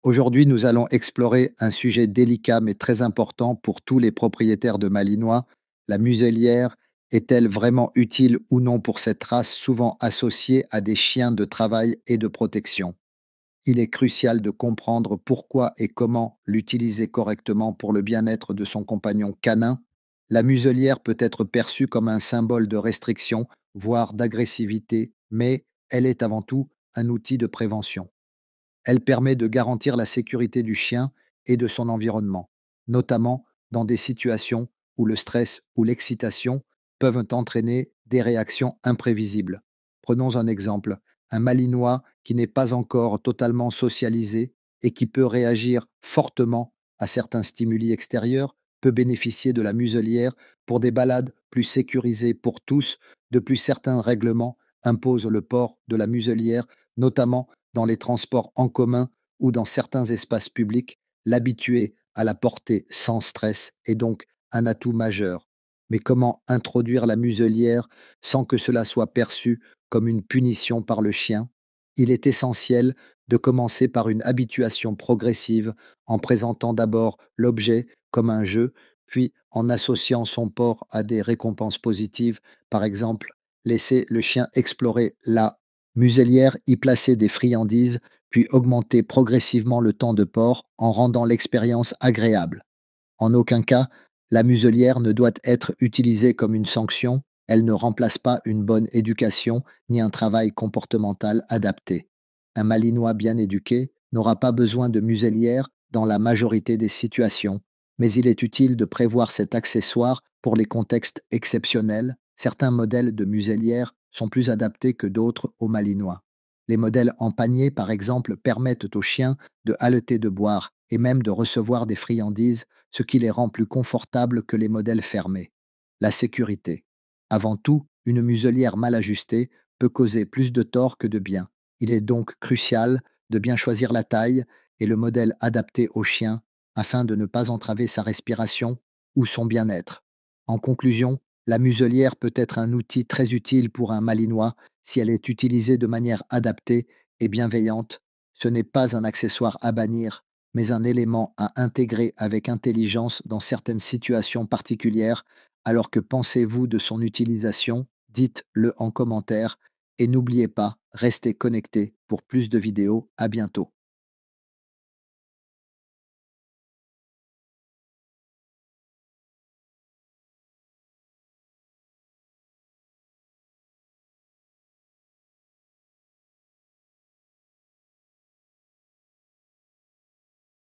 Aujourd'hui, nous allons explorer un sujet délicat mais très important pour tous les propriétaires de Malinois. La muselière est-elle vraiment utile ou non pour cette race souvent associée à des chiens de travail et de protection? Il est crucial de comprendre pourquoi et comment l'utiliser correctement pour le bien-être de son compagnon canin. La muselière peut être perçue comme un symbole de restriction, voire d'agressivité, mais elle est avant tout un outil de prévention. Elle permet de garantir la sécurité du chien et de son environnement, notamment dans des situations où le stress ou l'excitation peuvent entraîner des réactions imprévisibles. Prenons un exemple, un Malinois qui n'est pas encore totalement socialisé et qui peut réagir fortement à certains stimuli extérieurs peut bénéficier de la muselière pour des balades plus sécurisées pour tous. De plus, certains règlements imposent le port de la muselière, notamment dans les transports en commun ou dans certains espaces publics. L'habituer à la porter sans stress est donc un atout majeur. Mais comment introduire la muselière sans que cela soit perçu comme une punition par le chien? Il est essentiel de commencer par une habituation progressive en présentant d'abord l'objet comme un jeu, puis en associant son port à des récompenses positives. Par exemple, laisser le chien explorer la muselière, y placer des friandises, puis augmenter progressivement le temps de port en rendant l'expérience agréable. En aucun cas, la muselière ne doit être utilisée comme une sanction, elle ne remplace pas une bonne éducation ni un travail comportemental adapté. Un Malinois bien éduqué n'aura pas besoin de muselière dans la majorité des situations, mais il est utile de prévoir cet accessoire pour les contextes exceptionnels. Certains modèles de muselière sont plus adaptés que d'autres aux Malinois. Les modèles en panier, par exemple, permettent aux chiens de haleter de boire et même de recevoir des friandises, ce qui les rend plus confortables que les modèles fermés. La sécurité. Avant tout, une muselière mal ajustée peut causer plus de tort que de bien. Il est donc crucial de bien choisir la taille et le modèle adapté au chien afin de ne pas entraver sa respiration ou son bien-être. En conclusion, la muselière peut être un outil très utile pour un Malinois si elle est utilisée de manière adaptée et bienveillante. Ce n'est pas un accessoire à bannir, mais un élément à intégrer avec intelligence dans certaines situations particulières. Alors que pensez-vous de son utilisation? Dites-le en commentaire et n'oubliez pas, restez connectés pour plus de vidéos. À bientôt.